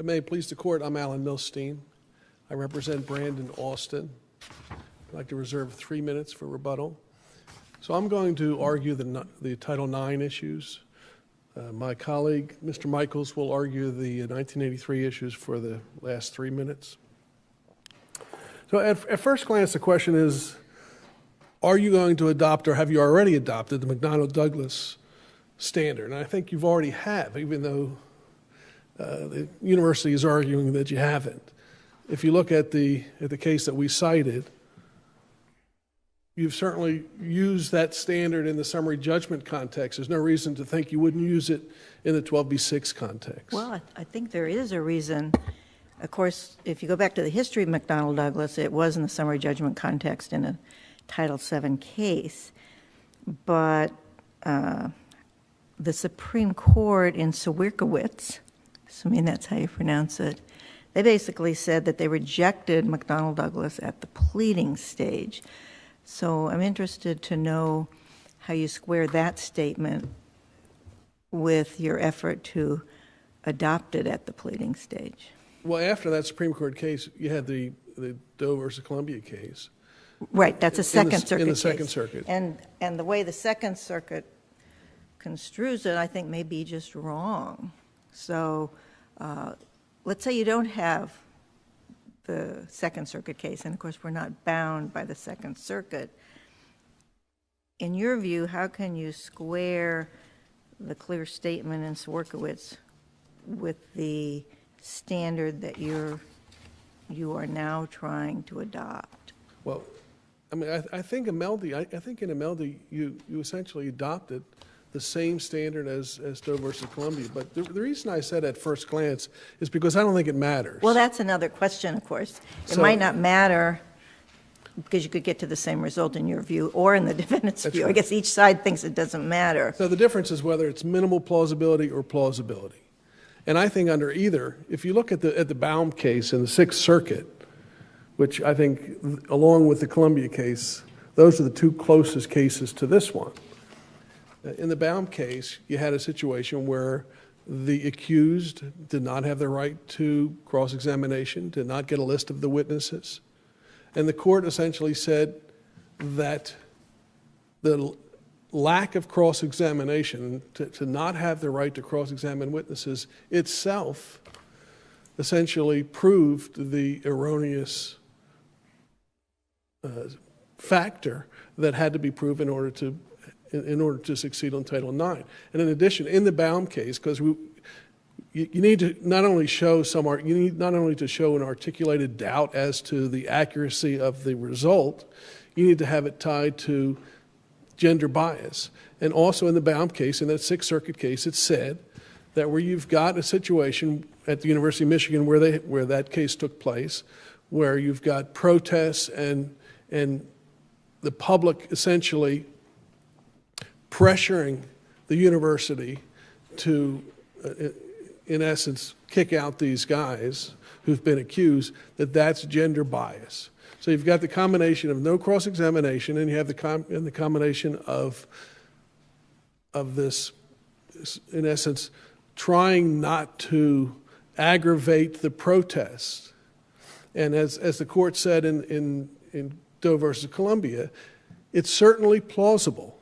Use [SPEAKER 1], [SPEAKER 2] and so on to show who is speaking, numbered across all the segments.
[SPEAKER 1] May it please the court, I'm Alan Milstein. I represent Brandon Austin. I'd like to reserve 3 minutes for rebuttal. So I'm going to argue the Title IX issues. My colleague, Mr. Michaels, will argue the 1983 issues for the last 3 minutes. So at first glance, the question is, are you going to adopt or have you already adopted the McDonnell-Douglas standard? And I think you've already have, even though the university is arguing that you haven't. If you look at the case that we cited, you've certainly used that standard in the summary judgment context. There's no reason to think you wouldn't use it in the 12b-6 context.
[SPEAKER 2] Well, I think there is a reason. Of course, if you go back to the history of McDonnell-Douglas, it was in the summary judgment context in a Title VII case. But the Supreme Court in Sawierkiewicz, assuming that's how you pronounce it, they basically said that they rejected McDonnell-Douglas at the pleading stage. So I'm interested to know how you square that statement with your effort to adopt it at the pleading stage.
[SPEAKER 1] Well, after that Supreme Court case, you had the Doe versus Columbia case.
[SPEAKER 2] Right, that's a Second Circuit case.
[SPEAKER 1] In the Second Circuit.
[SPEAKER 2] And the way the Second Circuit construes it, I think, may be just wrong. So let's say you don't have the Second Circuit case, and of course we're not bound by the Second Circuit. In your view, how can you square the clear statement in Sawierkiewicz with the standard that you are now trying to adopt?
[SPEAKER 1] Well, I mean, I think Imeldi, I think in Imeldi you essentially adopted the same standard as Doe versus Columbia. But the reason I said at first glance is because I don't think it matters.
[SPEAKER 2] Well, that's another question, of course. It might not matter because you could get to the same result in your view or in the defendant's view. Right. I guess each side thinks it doesn't matter.
[SPEAKER 1] So the difference is whether it's minimal plausibility or plausibility. And I think under either, if you look at the Baum case in the Sixth Circuit, which I think along with the Columbia case, those are the two closest cases to this one. In the Baum case, you had a situation where the accused did not have the right to cross-examination, did not get a list of the witnesses. And the court essentially said that the lack of cross-examination, to not have the right to cross-examine witnesses itself, essentially proved the erroneous factor that had to be proven in order to succeed on Title IX. And in addition, in the Baum case, because you need to not only show to show an articulated doubt as to the accuracy of the result, you need to have it tied to gender bias. And also in the Baum case, in that Sixth Circuit case, it said that where you've got a situation at the University of Michigan where that case took place, where you've got protests and the public essentially pressuring the university to, in essence, kick out these guys who've been accused, that's gender bias. So you've got the combination of no cross-examination, and you have the combination of this, in essence, trying not to aggravate the protest. And as the court said in Doe versus Columbia, it's certainly plausible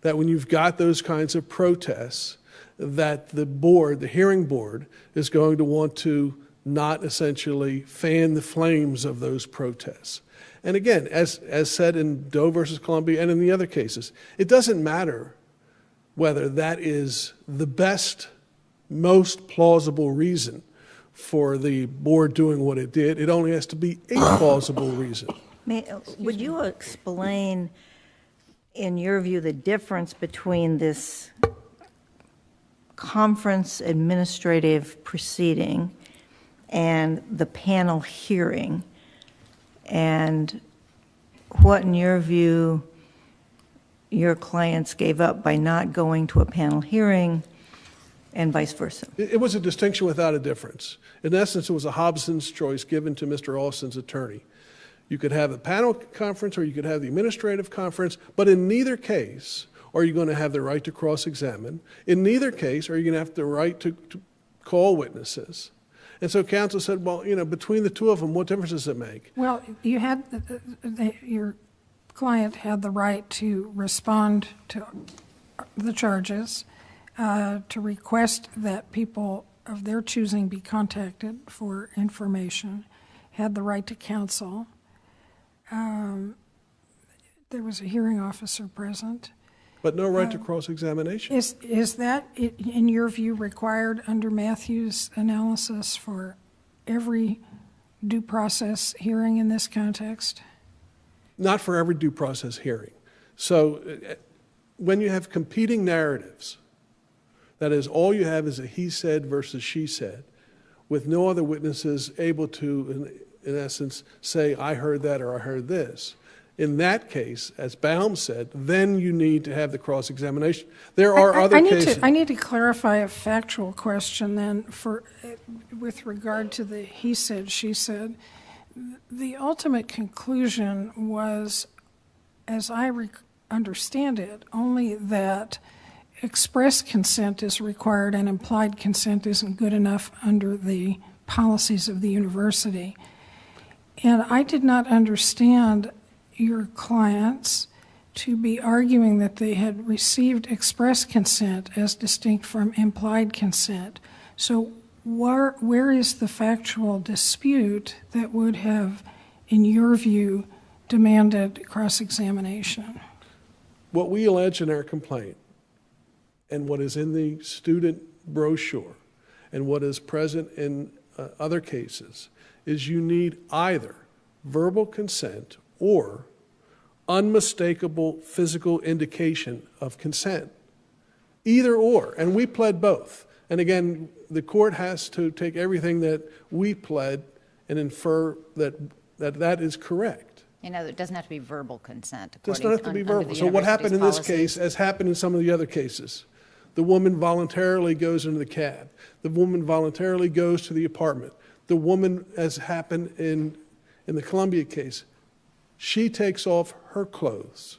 [SPEAKER 1] that when you've got those kinds of protests, that the hearing board, is going to want to not essentially fan the flames of those protests. And again, as said in Doe versus Columbia and in the other cases, it doesn't matter whether that is the best, most plausible reason for the board doing what it did. It only has to be a plausible reason.
[SPEAKER 2] Would you explain, in your view, the difference between this conference administrative proceeding and the panel hearing, and what, in your view, your clients gave up by not going to a panel hearing and vice versa?
[SPEAKER 1] It was a distinction without a difference. In essence, it was a Hobson's choice given to Mr. Austin's attorney. You could have the panel conference or you could have the administrative conference, but in neither case are you going to have the right to cross-examine. In neither case are you going to have the right to call witnesses. And so counsel said, well, between the two of them, what difference does it make?
[SPEAKER 3] Well, you had, your client had the right to respond to the charges, to request that people of their choosing be contacted for information, had the right to counsel. There was a hearing officer present.
[SPEAKER 1] But no right to cross-examination.
[SPEAKER 3] Is that, in your view, required under Matthew's analysis for every due process hearing in this context?
[SPEAKER 1] Not for every due process hearing. So when you have competing narratives, that is, all you have is a he said versus she said, with no other witnesses able to, in essence, say, I heard that or I heard this. In that case, as Baum said, then you need to have the cross-examination. There are other cases.
[SPEAKER 3] I need to clarify a factual question then with regard to the he said, she said. The ultimate conclusion was, as I understand it, only that express consent is required and implied consent isn't good enough under the policies of the university. And I did not understand your clients to be arguing that they had received express consent as distinct from implied consent. So where is the factual dispute that would have, in your view, demanded cross-examination?
[SPEAKER 1] What we allege in our complaint and what is in the student brochure and what is present in other cases is you need either verbal consent or unmistakable physical indication of consent. Either or, and we pled both. And again, the court has to take everything that we pled and infer that is correct.
[SPEAKER 4] It doesn't have to be verbal consent.
[SPEAKER 1] It does not have to be verbal. So what happened in this case, as happened in some of the other cases, the woman voluntarily goes into the cab. The woman voluntarily goes to the apartment. The woman, as happened in the Columbia case, she takes off her clothes.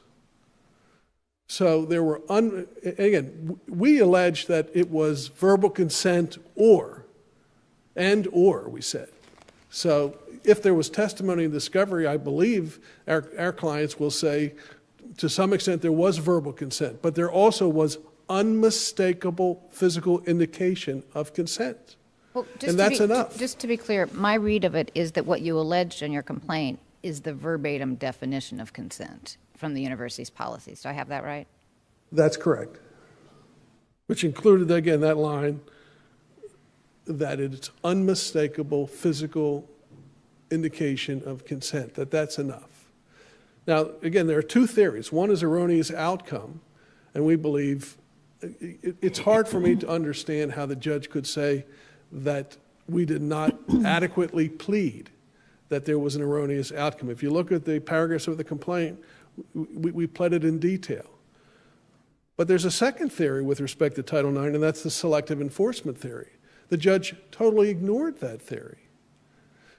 [SPEAKER 1] So there were, again, we allege that it was verbal consent or, we said. So if there was testimony and discovery, I believe our clients will say, to some extent, there was verbal consent, but there also was unmistakable physical indication of consent.
[SPEAKER 4] Well,
[SPEAKER 1] and that's enough.
[SPEAKER 4] Just to be clear, my read of it is that what you alleged in your complaint is the verbatim definition of consent from the university's policies. Do I have that right?
[SPEAKER 1] That's correct. Which included, again, that line that it's unmistakable physical indication of consent, that's enough. Now, again, there are two theories. One is erroneous outcome, and we believe it's hard for me to understand how the judge could say that we did not adequately plead that there was an erroneous outcome. If you look at the paragraphs of the complaint, we pled it in detail. But there's a second theory with respect to Title IX, and that's the selective enforcement theory. The judge totally ignored that theory.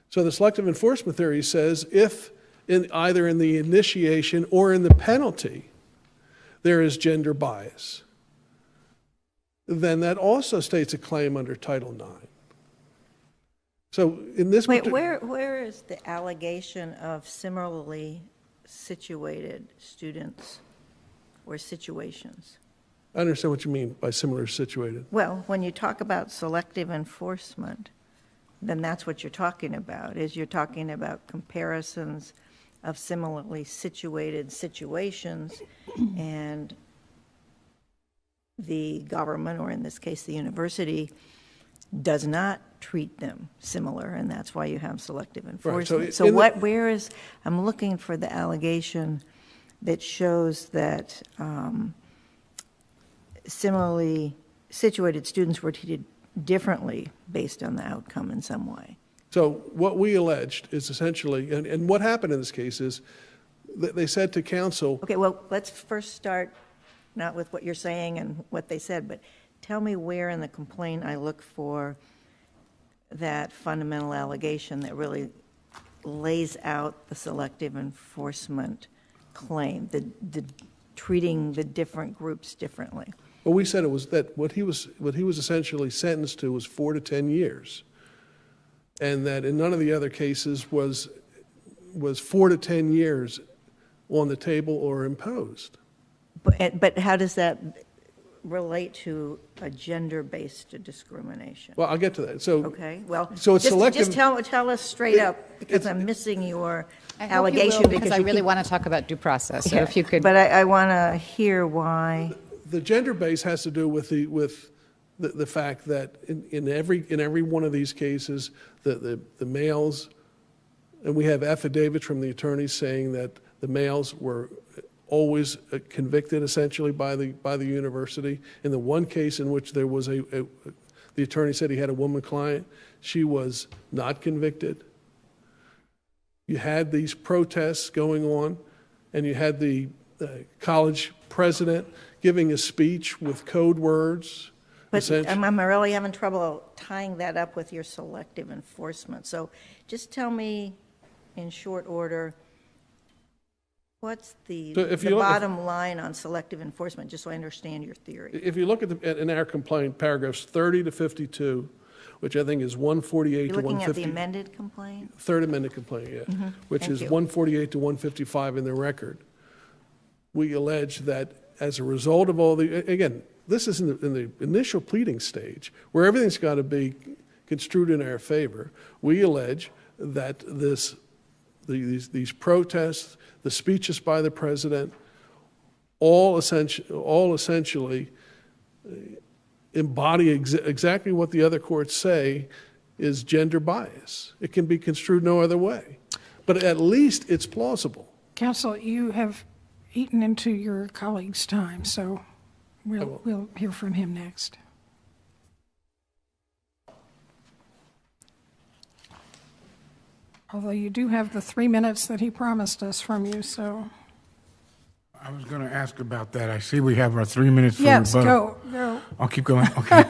[SPEAKER 1] So the selective enforcement theory says if either in the initiation or in the penalty there is gender bias, then that also states a claim under Title IX. So in this
[SPEAKER 2] where is the allegation of similarly situated students or situations?
[SPEAKER 1] I understand what you mean by similar situated.
[SPEAKER 2] Well, when you talk about selective enforcement, then that's what you're talking about, is you're talking about comparisons of similarly situated situations, and the government, or in this case the university, does not treat them similar, and that's why you have selective enforcement.
[SPEAKER 1] Right,
[SPEAKER 2] so where is, I'm looking for the allegation that shows that similarly situated students were treated differently based on the outcome in some way.
[SPEAKER 1] So what we alleged is essentially, and what happened in this case is that they said to counsel.
[SPEAKER 2] Okay, well, let's first start not with what you're saying and what they said, but tell me where in the complaint I look for that fundamental allegation that really lays out the selective enforcement claim, the treating the different groups differently.
[SPEAKER 1] Well, we said it was that what he was essentially sentenced to was 4 to 10 years, and that in none of the other cases was 4 to 10 years on the table or imposed.
[SPEAKER 2] But how does that relate to a gender-based discrimination?
[SPEAKER 1] Well, I'll get to that. So
[SPEAKER 2] Okay, well,
[SPEAKER 1] So it's selective.
[SPEAKER 2] just tell us straight up, because I'm missing your allegation.
[SPEAKER 4] Because I really want to talk about due process, so
[SPEAKER 2] Yeah,
[SPEAKER 4] if you could.
[SPEAKER 2] But I want to hear why.
[SPEAKER 1] The gender base has to do with the fact that in every one of these cases, the males, and we have affidavits from the attorneys saying that the males were always convicted essentially by the university. In the one case in which there was the attorney said he had a woman client, she was not convicted. You had these protests going on, and you had the college president giving a speech with code words.
[SPEAKER 2] But I'm really having trouble tying that up with your selective enforcement. So just tell me in short order, what's the bottom line on selective enforcement, just so I understand your theory?
[SPEAKER 1] If you look in our complaint, paragraphs 30 to 52, which I think is 148
[SPEAKER 2] You're
[SPEAKER 1] to
[SPEAKER 2] looking
[SPEAKER 1] 150.
[SPEAKER 2] at the amended complaint?
[SPEAKER 1] Third amended complaint, yeah, which
[SPEAKER 2] Thank
[SPEAKER 1] is
[SPEAKER 2] you.
[SPEAKER 1] 148 to 155 in the record. We allege that as a result of all again, this is in the initial pleading stage where everything's got to be construed in our favor. We allege that these protests, the speeches by the president, all essentially embody exactly what the other courts say is gender bias. It can be construed no other way. But at least it's plausible.
[SPEAKER 3] Counsel, you have eaten into your colleague's time, so we'll hear from him next. Although you do have the 3 minutes that he promised us from you, so.
[SPEAKER 5] I was going to ask about that. I see we have our 3 minutes for
[SPEAKER 3] Yes,
[SPEAKER 5] rebuttal.
[SPEAKER 3] go.
[SPEAKER 5] I'll keep going. Okay.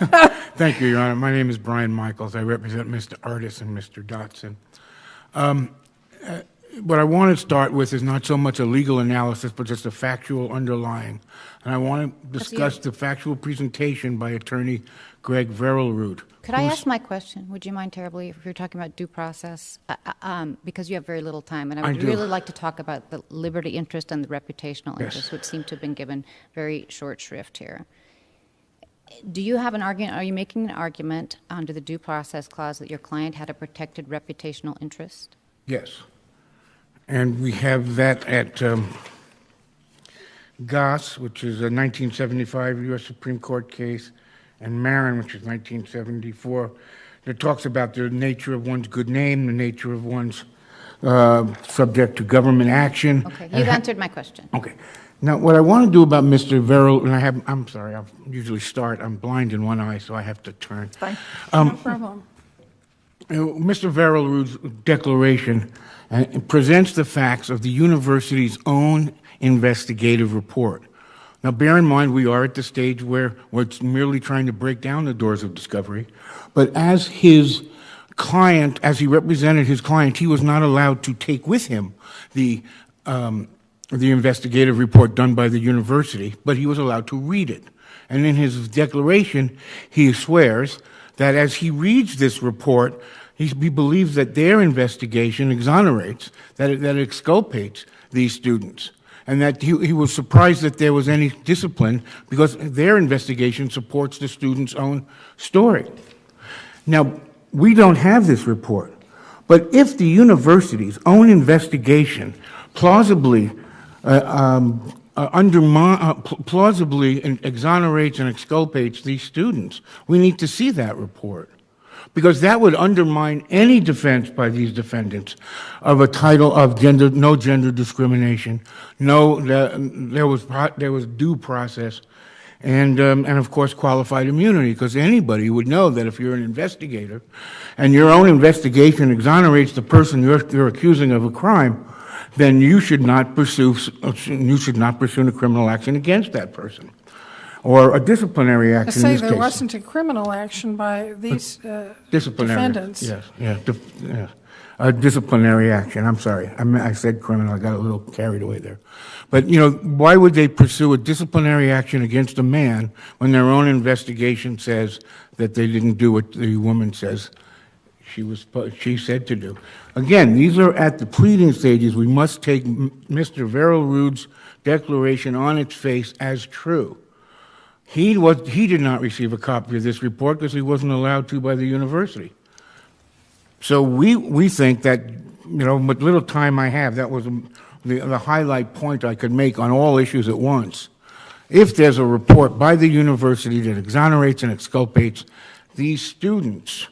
[SPEAKER 5] Thank you, Your Honor. My name is Brian Michaels. I represent Mr. Artis and Mr. Dotson. What I want to start with is not so much a legal analysis, but just a factual underlying. And I want to discuss the factual presentation by attorney Greg Verrilrud.
[SPEAKER 4] Could I ask my question? Would you mind terribly if you're talking about due process? Because you have very little time, and I would really like to talk about the liberty interest and the reputational interest, which seem to have been given very short shrift here. Do you have an argument? Are you making an argument under the due process clause that your client had a protected reputational interest?
[SPEAKER 5] Yes. And we have that at Goss, which is a 1975 U.S. Supreme Court case, and Marin, which is 1974, that talks about the nature of one's good name, the nature of one's subject to government action.
[SPEAKER 4] Okay, you've answered my question.
[SPEAKER 5] Okay. Now, what I want to do about Mr. Verrill, and I'm sorry, I usually start, I'm blind in one eye, so I have to turn.
[SPEAKER 2] Fine.
[SPEAKER 3] No problem.
[SPEAKER 5] Mr. Verrilrud's declaration presents the facts of the university's own investigative report. Now, bear in mind, we are at the stage where we're merely trying to break down the doors of discovery, but as his client, as he represented his client, he was not allowed to take with him the investigative report done by the university, but he was allowed to read it. And in his declaration, he swears that as he reads this report, he believes that their investigation exonerates, that it exculpates these students, and that he was surprised that there was any discipline because their investigation supports the student's own story. Now, we don't have this report, but if the university's own investigation plausibly plausibly exonerates and exculpates these students, we need to see that report, because that would undermine any defense by these defendants of a title of no gender discrimination, there was due process, and of course qualified immunity, because anybody would know that if you're an investigator and your own investigation exonerates the person you're accusing of a crime, then you should not pursue a criminal action against that person, or a disciplinary action.
[SPEAKER 3] To say there wasn't a criminal action by these defendants.
[SPEAKER 5] Yes. disciplinary action. I'm sorry. I said criminal. I got a little carried away there. But, you know, why would they pursue a disciplinary action against a man when their own investigation says that they didn't do what the woman says she said to do? Again, these are at the pleading stages. We must take Mr. Verrilrude's declaration on its face as true. He did not receive a copy of this report because he wasn't allowed to by the university. So we think that, you know, what little time I have, that was the highlight point I could make on all issues at once. If there's a report by the university that exonerates and exculpates these students,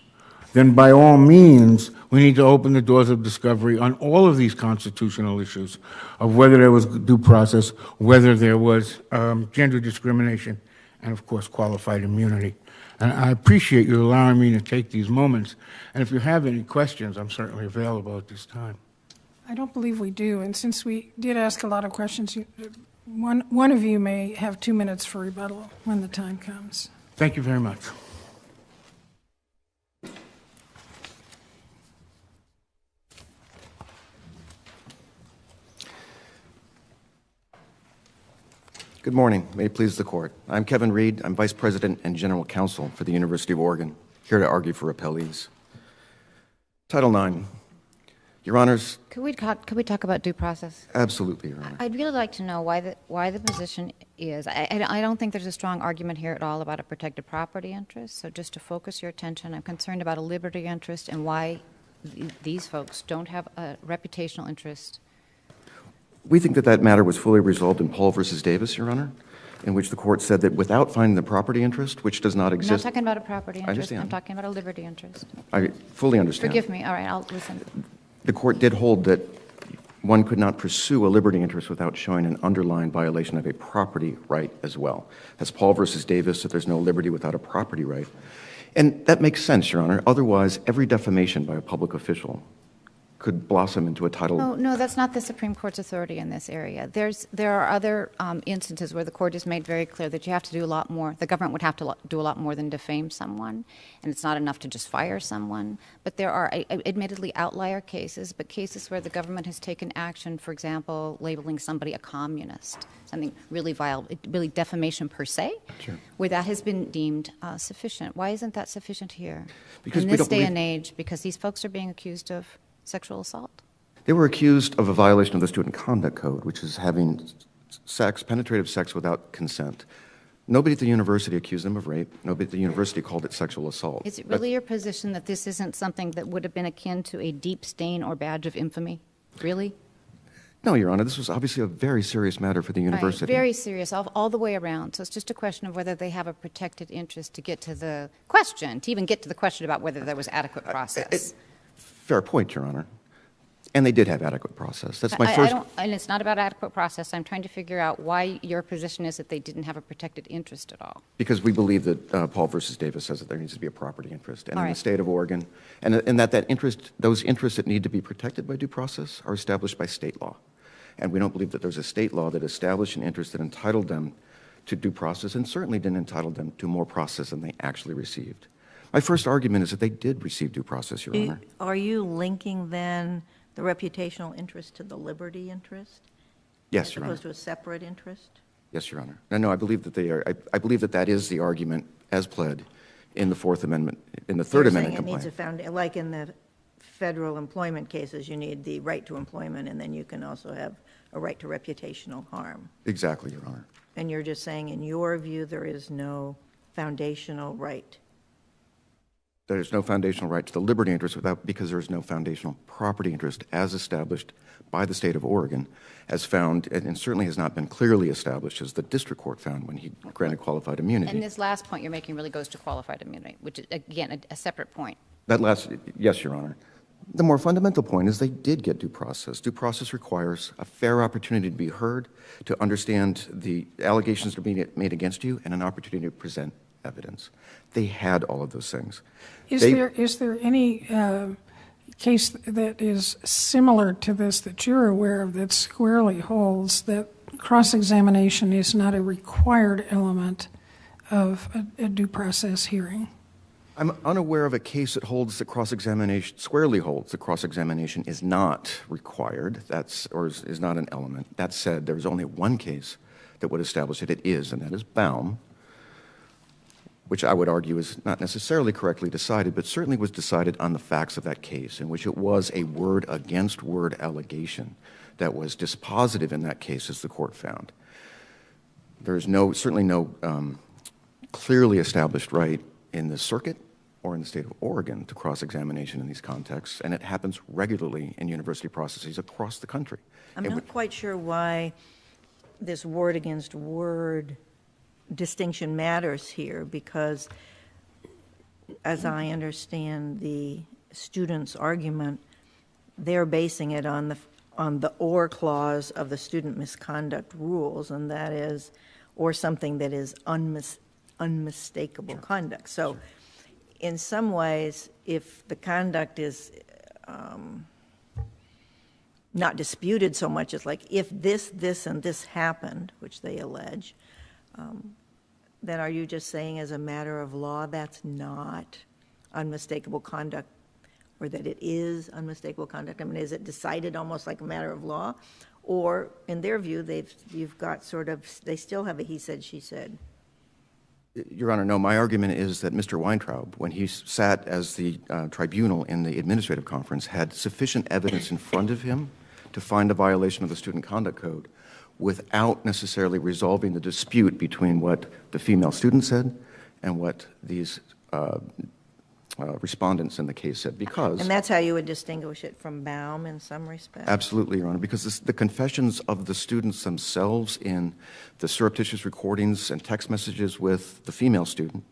[SPEAKER 5] then by all means, we need to open the doors of discovery on all of these constitutional issues of whether there was due process, whether there was gender discrimination, and of course, qualified immunity. And I appreciate you allowing me to take these moments. And if you have any questions, I'm certainly available at this time.
[SPEAKER 3] I don't believe we do. And since we did ask a lot of questions, one of you may have 2 minutes for rebuttal when the time comes.
[SPEAKER 5] Thank you very much.
[SPEAKER 6] Good morning. May it please the Court. I'm Kevin Reed. I'm Vice President and General Counsel for the University of Oregon, here to argue for appellees. Title IX. Your Honors.
[SPEAKER 4] Could we talk about due process?
[SPEAKER 6] Absolutely, Your Honor.
[SPEAKER 4] I'd really like to know why the position is. I don't think there's a strong argument here at all about a protected property interest. So just to focus your attention, I'm concerned about a liberty interest and why these folks don't have a reputational interest.
[SPEAKER 6] We think that matter was fully resolved in Paul v. Davis, Your Honor, in which the Court said that without finding the property interest, which does not exist.
[SPEAKER 4] I'm not talking about a property interest.
[SPEAKER 6] I understand.
[SPEAKER 4] I'm talking about a liberty interest.
[SPEAKER 6] I fully understand.
[SPEAKER 4] Forgive me. All right, I'll listen.
[SPEAKER 6] The Court did hold that one could not pursue a liberty interest without showing an underlying violation of a property right as well. That's Paul v. Davis, that there's no liberty without a property right. And that makes sense, Your Honor. Otherwise, every defamation by a public official could blossom into a title.
[SPEAKER 4] No, that's not the Supreme Court's authority in this area. There are other instances where the Court has made very clear that you have to do a lot more. The government would have to do a lot more than defame someone, and it's not enough to just fire someone. But there are admittedly outlier cases, but cases where the government has taken action, for example, labeling somebody a communist, something really vile, really defamation per se,
[SPEAKER 6] Sure.
[SPEAKER 4] where that has been deemed sufficient. Why isn't that sufficient here?
[SPEAKER 6] Because
[SPEAKER 4] in
[SPEAKER 6] we
[SPEAKER 4] this
[SPEAKER 6] don't
[SPEAKER 4] day and age, because these folks are being accused of sexual assault.
[SPEAKER 6] They were accused of a violation of the Student Conduct Code, which is having penetrative sex without consent. Nobody at the university accused them of rape. Nobody at the university called it sexual assault.
[SPEAKER 4] Is it really your position that this isn't something that would have been akin to a deep stain or badge of infamy? Really?
[SPEAKER 6] No, Your Honor. This was obviously a very serious matter for the university.
[SPEAKER 4] Right, very serious, all the way around. So it's just a question of whether they have a protected interest to get to the question, to even get to the question about whether there was adequate process.
[SPEAKER 6] Fair point, Your Honor. And they did have adequate process. That's my first.
[SPEAKER 4] And it's not about adequate process. I'm trying to figure out why your position is that they didn't have a protected interest at all.
[SPEAKER 6] Because we believe that Paul v. Davis says that there needs to be a property interest. And
[SPEAKER 4] All
[SPEAKER 6] in
[SPEAKER 4] right.
[SPEAKER 6] the state of Oregon, and that interest, those interests that need to be protected by due process are established by state law. And we don't believe that there's a state law that established an interest that entitled them to due process and certainly didn't entitle them to more process than they actually received. My first argument is that they did receive due process, Your Honor.
[SPEAKER 2] Are you linking then the reputational interest to the liberty interest?
[SPEAKER 6] Yes, Your Honor.
[SPEAKER 2] As opposed to a separate interest?
[SPEAKER 6] Yes, Your Honor. No, I believe that they are. I believe that is the argument as pled in the Fourth Amendment, in the Third Amendment complaint.
[SPEAKER 2] It needs like in the federal employment cases, you need the right to employment, and then you can also have a right to reputational harm.
[SPEAKER 6] Exactly, Your Honor.
[SPEAKER 2] And you're just saying, in your view, there is no foundational right.
[SPEAKER 6] There is no foundational right to the liberty interest because there is no foundational property interest as established by the state of Oregon, as found, and certainly has not been clearly established, as the district court found when he granted qualified immunity.
[SPEAKER 4] And this last point you're making really goes to qualified immunity, which is, again, a separate point.
[SPEAKER 6] Yes, Your Honor. The more fundamental point is they did get due process. Due process requires a fair opportunity to be heard, to understand the allegations that are being made against you, and an opportunity to present evidence. They had all of those things.
[SPEAKER 3] Is there any case that is similar to this that you're aware of that squarely holds that cross-examination is not a required element of a due process hearing?
[SPEAKER 6] I'm unaware of a case that holds that cross-examination, squarely holds that cross-examination is not required, or is not an element. That said, there's only one case that would establish that it is, and that is Baum, which I would argue is not necessarily correctly decided, but certainly was decided on the facts of that case, in which it was a word-against-word allegation that was dispositive in that case, as the court found. There is certainly no clearly established right in the circuit or in the state of Oregon to cross-examination in these contexts, and it happens regularly in university processes across the country.
[SPEAKER 2] I'm not quite sure why this word-against-word distinction matters here, because as I understand the student's argument, they're basing it on the or clause of the student misconduct rules, and that is, or something that is unmistakable conduct. So in some ways, if the conduct is not disputed so much as like if this, and this happened, which they allege, then are you just saying as a matter of law that's not unmistakable conduct, or that it is unmistakable conduct? I mean, is it decided almost like a matter of law? Or in their view, you've got sort of, they still have a he said, she said.
[SPEAKER 6] Your Honor, no, my argument is that Mr. Weintraub, when he sat as the tribunal in the administrative conference, had sufficient evidence in front of him to find a violation of the Student Conduct Code without necessarily resolving the dispute between what the female student said and what these respondents in the case said, because...
[SPEAKER 2] And that's how you would distinguish it from Baum in some respect?
[SPEAKER 6] Absolutely, Your Honor, because the confessions of the students themselves in the surreptitious recordings and text messages with the female student,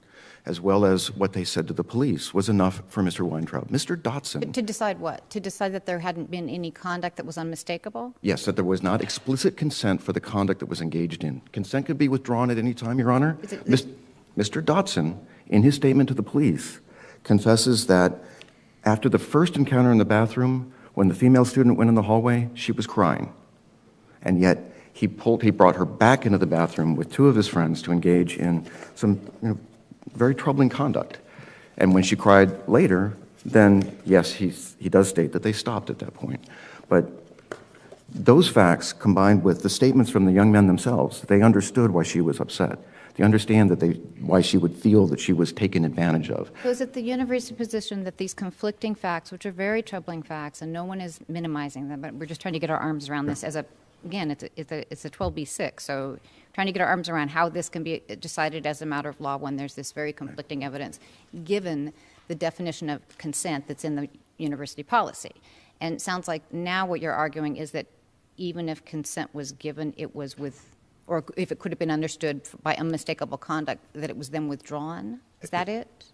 [SPEAKER 6] as well as what they said to the police, was enough for Mr. Weintraub. Mr. Dotson...
[SPEAKER 4] To decide what? To decide that there hadn't been any conduct that was unmistakable?
[SPEAKER 6] Yes, that there was not explicit consent for the conduct that was engaged in. Consent could be withdrawn at any time, Your Honor. Mr. Dotson, in his statement to the police, confesses that after the first encounter in the bathroom, when the female student went in the hallway, she was crying. And yet, he brought her back into the bathroom with two of his friends to engage in some very troubling conduct. And when she cried later, then yes, he does state that they stopped at that point. But those facts, combined with the statements from the young men themselves, they understood why she was upset. They understand why she would feel that she was taken advantage of.
[SPEAKER 4] So is it the university position that these conflicting facts, which are very troubling facts, and no one is minimizing them, but we're just trying to get our arms around this as again, it's a 12b6, so trying to get our arms around how this can be decided as a matter of law when there's this very conflicting evidence, given the definition of consent that's in the university policy. And it sounds like now what you're arguing is that even if consent was given, it was or if it could have been understood by unmistakable conduct, that it was then withdrawn? Is that it?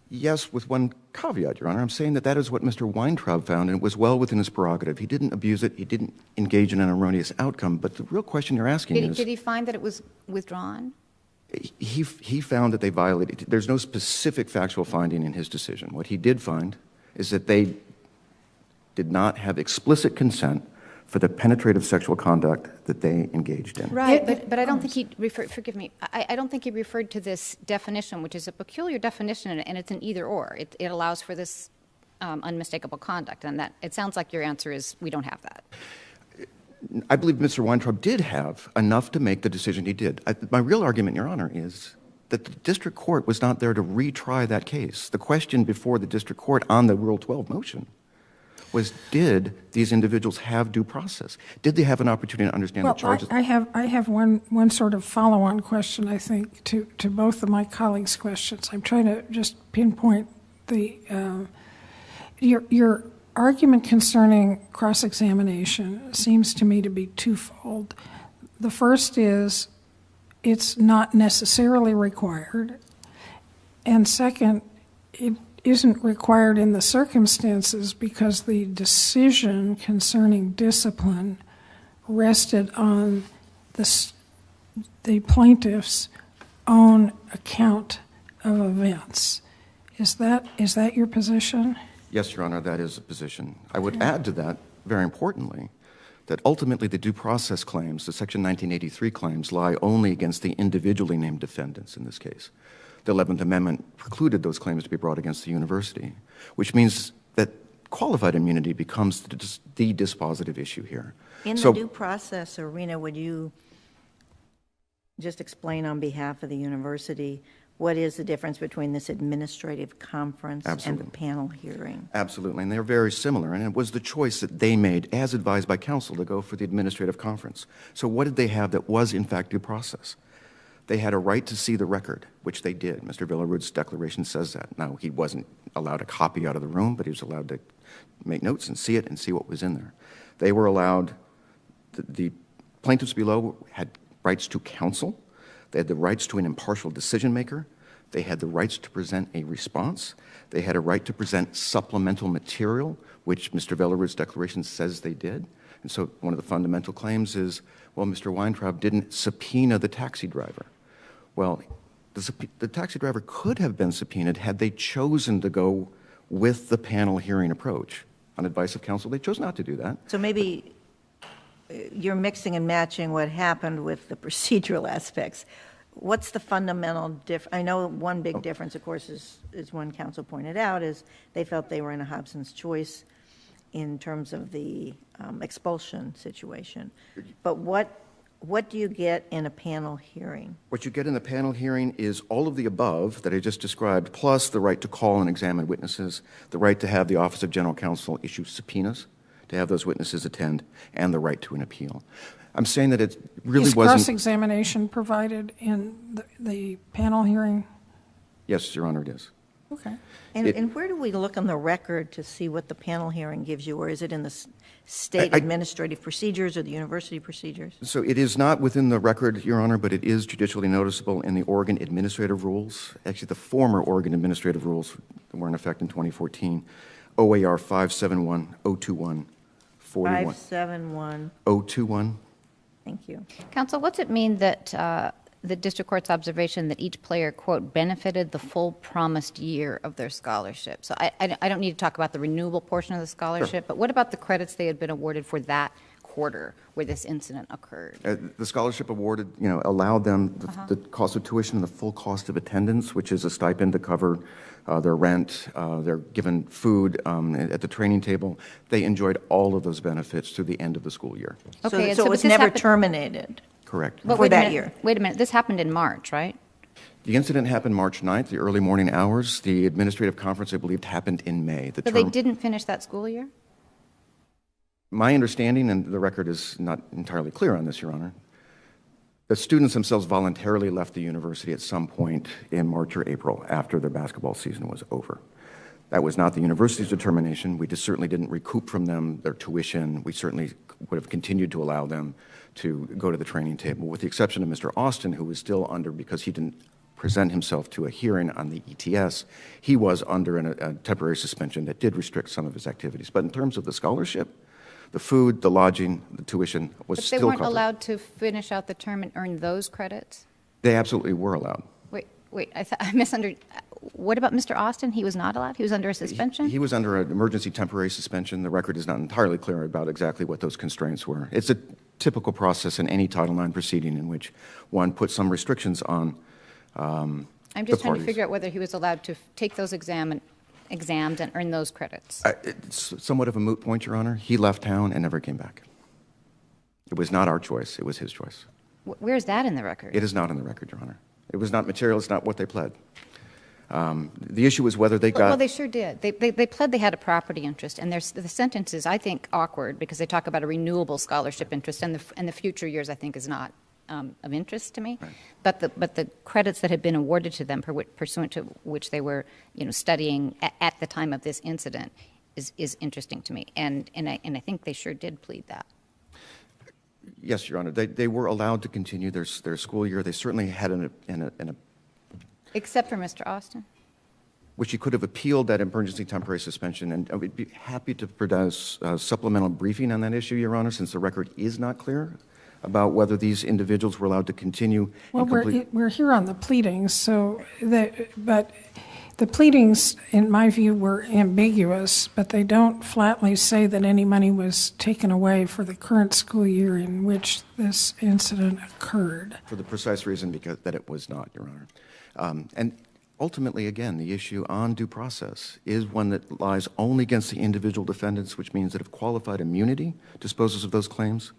[SPEAKER 6] Yes, with one caveat, Your Honor. I'm saying that is what Mr. Weintraub found, and it was well within his prerogative. He didn't abuse it. He didn't engage in an erroneous outcome. But the real question you're asking is...
[SPEAKER 4] Did he find that it was withdrawn?
[SPEAKER 6] He found that they violated... There's no specific factual finding in his decision. What he did find is that they did not have explicit consent for the penetrative sexual conduct that they engaged in.
[SPEAKER 4] Right, but I don't think he referred, forgive me, I don't think he referred to this definition, which is a peculiar definition, and it's an either-or. It allows for this unmistakable conduct, and that it sounds like your answer is we don't have that.
[SPEAKER 6] I believe Mr. Weintraub did have enough to make the decision he did. My real argument, Your Honor, is that the district court was not there to retry that case. The question before the district court on the Rule 12 motion was, did these individuals have due process? Did they have an opportunity to understand the charges?
[SPEAKER 3] I have one sort of follow-on question, I think, to both of my colleagues' questions. I'm trying to just pinpoint your argument concerning cross-examination seems to me to be twofold. The first is it's not necessarily required, and second, it isn't required in the circumstances because the decision concerning discipline rested on the plaintiff's own account of events. Is that your position?
[SPEAKER 6] Yes, Your Honor, that is a position. I would add to that, very importantly, that ultimately the due process claims, the Section 1983 claims, lie only against the individually named defendants in this case. The 11th Amendment precluded those claims to be brought against the university, which means that qualified immunity becomes the dispositive issue here.
[SPEAKER 2] In the due process arena, would you just explain on behalf of the university what is the difference between this administrative conference and the panel hearing?
[SPEAKER 6] Absolutely, and they're very similar, and it was the choice that they made, as advised by counsel, to go for the administrative conference. So what did they have that was, in fact, due process? They had a right to see the record, which they did. Mr. Villarud's declaration says that. Now, he wasn't allowed a copy out of the room, but he was allowed to make notes and see it and see what was in there. They were allowed, the plaintiffs below had rights to counsel. They had the rights to an impartial decision maker. They had the rights to present a response. They had a right to present supplemental material, which Mr. Villarud's declaration says they did. And so one of the fundamental claims is, well, Mr. Weintraub didn't subpoena the taxi driver. Well, the taxi driver could have been subpoenaed had they chosen to go with the panel hearing approach. On advice of counsel, they chose not to do that.
[SPEAKER 2] So maybe you're mixing and matching what happened with the procedural aspects. What's the fundamental difference? I know one big difference, of course, is one counsel pointed out, is they felt they were in a Hobson's choice in terms of the expulsion situation. But what do you get in a panel hearing?
[SPEAKER 6] What you get in the panel hearing is all of the above that I just described, plus the right to call and examine witnesses, the right to have the Office of General Counsel issue subpoenas, to have those witnesses attend, and the right to an appeal. I'm saying that it really
[SPEAKER 3] Is
[SPEAKER 6] wasn't...
[SPEAKER 3] cross-examination provided in the panel hearing?
[SPEAKER 6] Yes, Your Honor, it is.
[SPEAKER 3] Okay.
[SPEAKER 2] And where do we look on the record to see what the panel hearing gives you, or is it in the state administrative procedures or the university procedures?
[SPEAKER 6] So it is not within the record, Your Honor, but it is judicially noticeable in the Oregon administrative rules. Actually, the former Oregon administrative rules that were in effect in 2014, OAR 571-021-41.
[SPEAKER 2] 571. Thank you.
[SPEAKER 4] Counsel, what's it mean that the district court's observation that each player, quote, benefited the full promised year of their scholarship? So I don't need to talk about the renewable portion of the scholarship, but what about the credits they had been awarded for that quarter where this incident occurred?
[SPEAKER 6] The scholarship awarded, allowed them the cost of tuition and the full cost of attendance, which is a stipend to cover their rent. They're given food at the training table. They enjoyed all of those benefits through the end of the school year.
[SPEAKER 2] Okay, so it was never terminated?
[SPEAKER 6] Correct.
[SPEAKER 2] But for that year?
[SPEAKER 4] Wait a minute. This happened in March, right?
[SPEAKER 6] The incident happened March 9th, the early morning hours. The administrative conference, I believe, happened in May.
[SPEAKER 4] So they didn't finish that school year?
[SPEAKER 6] My understanding, and the record is not entirely clear on this, Your Honor, the students themselves voluntarily left the university at some point in March or April after their basketball season was over. That was not the university's determination. We just certainly didn't recoup from them their tuition. We certainly would have continued to allow them to go to the training table, with the exception of Mr. Austin, who was still under, because he didn't present himself to a hearing on the ETS, he was under a temporary suspension that did restrict some of his activities. But in terms of the scholarship, the food, the lodging, the tuition was still covered.
[SPEAKER 4] But they weren't allowed to finish out the term and earn those credits?
[SPEAKER 6] They absolutely were allowed.
[SPEAKER 4] Wait, I misunderstood. What about Mr. Austin? He was not allowed? He was under a suspension?
[SPEAKER 6] He was under an emergency temporary suspension. The record is not entirely clear about exactly what those constraints were. It's a typical process in any Title IX proceeding in which one puts some restrictions on
[SPEAKER 4] I'm just trying to figure out whether he was allowed to take those exams and earn those credits.
[SPEAKER 6] It's somewhat of a moot point, Your Honor. He left town and never came back. It was not our choice. It was his choice.
[SPEAKER 4] Where is that in the record?
[SPEAKER 6] It is not in the record, Your Honor. It was not material. It's not what they pled. The issue is whether they got...
[SPEAKER 4] Well, they sure did. They pled they had a property interest, and the sentence is, I think, awkward because they talk about a renewable scholarship interest, and the future years, I think, is not of interest to me.
[SPEAKER 6] Right.
[SPEAKER 4] But the credits that had been awarded to them, pursuant to which they were, studying at the time of this incident, is interesting to me, and I think they sure did plead that.
[SPEAKER 6] Yes, Your Honor. They were allowed to continue their school year. They certainly had an
[SPEAKER 4] Except for Mr. Austin?
[SPEAKER 6] Which he could have appealed that emergency temporary suspension, and I would be happy to produce a supplemental briefing on that issue, Your Honor, since the record is not clear about whether these individuals were allowed to continue.
[SPEAKER 3] Well, we're here on the pleadings, but The pleadings, in my view, were ambiguous, but they don't flatly say that any money was taken away for the current school year in which this incident occurred.
[SPEAKER 6] For the precise reason that it was not, Your Honor. And ultimately, again, the issue on due process is one that lies only against the individual defendants, which means that if qualified immunity disposes of those claims,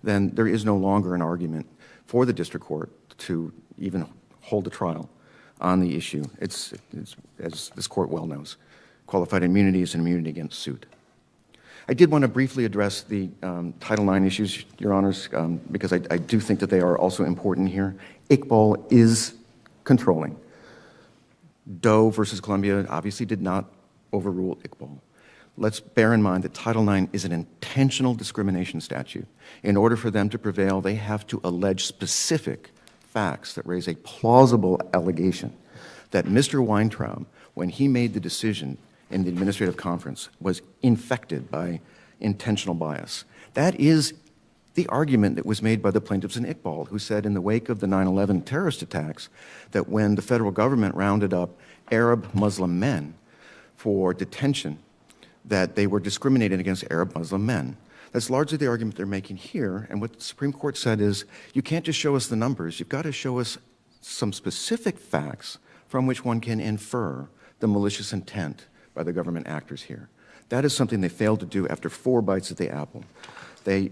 [SPEAKER 6] then there is no longer an argument for the district court to even hold a trial on the issue. It's as this court well knows, qualified immunity is an immunity against suit. I did want to briefly address the Title IX issues, Your Honors, because I do think that they are also important here. Iqbal is controlling. Doe versus Columbia obviously did not overrule Iqbal. Let's bear in mind that Title IX is an intentional discrimination statute. In order for them to prevail, they have to allege specific facts that raise a plausible allegation that Mr. Weintraub, when he made the decision in the administrative conference, was infected by intentional bias. That is the argument that was made by the plaintiffs in Iqbal, who said in the wake of the 9/11 terrorist attacks that when the federal government rounded up Arab Muslim men for detention, that they were discriminated against Arab Muslim men. That's largely the argument they're making here, and what the Supreme Court said is, you can't just show us the numbers, you've got to show us some specific facts from which one can infer the malicious intent by the government actors here. That is something they failed to do after 4 bites at the apple. They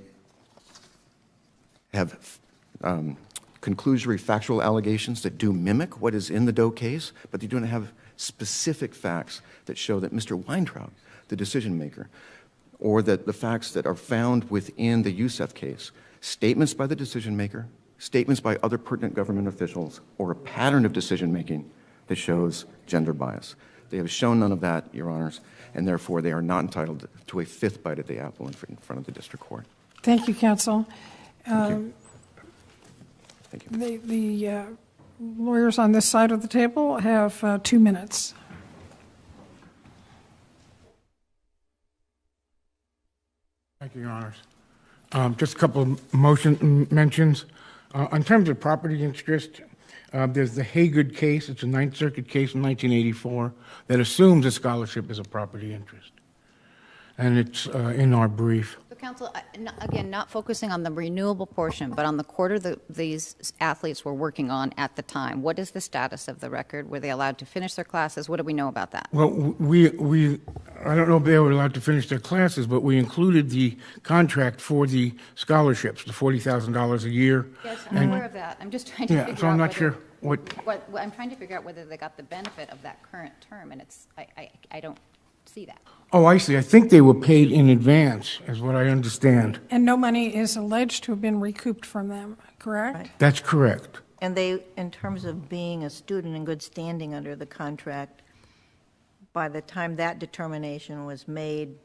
[SPEAKER 6] have conclusory factual allegations that do mimic what is in the Doe case, but they don't have specific facts that show that Mr. Weintraub, the decision maker, or that the facts that are found within the Youssef case, statements by the decision maker, statements by other pertinent government officials, or a pattern of decision making that shows gender bias. They have shown none of that, Your Honors, and therefore they are not entitled to a 5th bite at the apple in front of the district court.
[SPEAKER 3] Thank you, counsel.
[SPEAKER 6] Thank you.
[SPEAKER 3] The lawyers on this side of the table have 2 minutes.
[SPEAKER 5] Thank you, Your Honors. Just a couple of mentions. In terms of property interest, there's the Haygood case. It's a Ninth Circuit case in 1984 that assumes a scholarship is a property interest. And it's in our brief.
[SPEAKER 4] So, counsel, again, not focusing on the renewable portion, but on the quarter that these athletes were working on at the time. What is the status of the record? Were they allowed to finish their classes? What do we know about that?
[SPEAKER 5] Well, I don't know if they were allowed to finish their classes, but we included the contract for the scholarships, the $40,000 a year.
[SPEAKER 4] Yes, I'm aware of that. I'm just trying to figure out.
[SPEAKER 5] So I'm not sure what
[SPEAKER 4] I'm trying to figure out whether they got the benefit of that current term, and I don't see that.
[SPEAKER 5] Oh, I see. I think they were paid in advance, is what I understand.
[SPEAKER 3] And no money is alleged to have been recouped from them, correct?
[SPEAKER 2] Right.
[SPEAKER 5] That's correct.
[SPEAKER 2] And they, in terms of being a student in good standing under the contract, by the time that determination was made,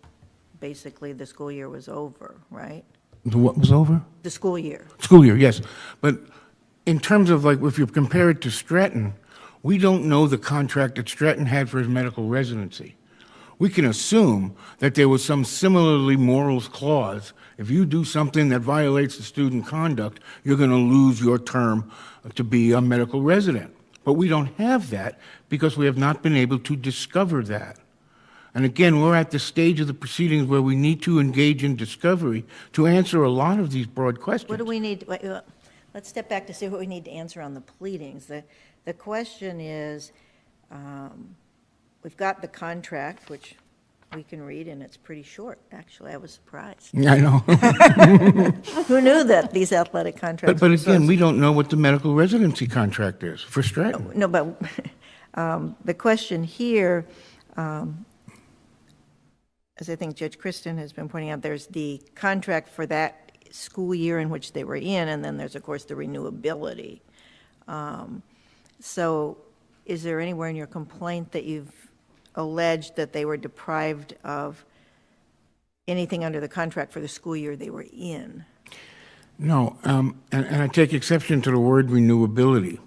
[SPEAKER 2] basically the school year was over, right?
[SPEAKER 5] What was over?
[SPEAKER 2] The school year.
[SPEAKER 5] School year, yes. But in terms of, like, if you compare it to Stratton, we don't know the contract that Stratton had for his medical residency. We can assume that there was some similarly morals clause. If you do something that violates the student conduct, you're going to lose your term to be a medical resident. But we don't have that because we have not been able to discover that. And again, we're at the stage of the proceedings where we need to engage in discovery to answer a lot of these broad questions.
[SPEAKER 2] What do we need? Let's step back to see what we need to answer on the pleadings. The question is, we've got the contract, which we can read, and it's pretty short, actually. I was surprised.
[SPEAKER 5] I know.
[SPEAKER 2] Who knew that these athletic contracts
[SPEAKER 5] But
[SPEAKER 2] were
[SPEAKER 5] again,
[SPEAKER 2] so...
[SPEAKER 5] we don't know what the medical residency contract is for Stratton.
[SPEAKER 2] No, but the question here, as I think Judge Kristen has been pointing out, there's the contract for that school year in which they were in, and then there's, of course, the renewability. So is there anywhere in your complaint that you've alleged that they were deprived of anything under the contract for the school year they were in?
[SPEAKER 5] No, and I take exception to the word renewability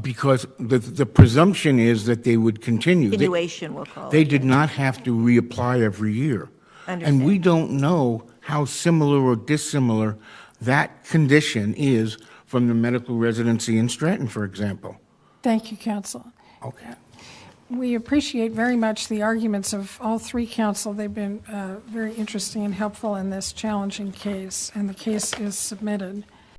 [SPEAKER 5] because the presumption is that they would continue.
[SPEAKER 2] Continuation, we'll call it.
[SPEAKER 5] They did not have to reapply every year. And we don't know how similar or dissimilar that condition is from the medical residency in Stratton, for example.
[SPEAKER 3] Thank you, counsel.
[SPEAKER 5] Okay.
[SPEAKER 3] We appreciate very much the arguments of all three counsel. They've been very interesting and helpful in this challenging case, and the case is submitted.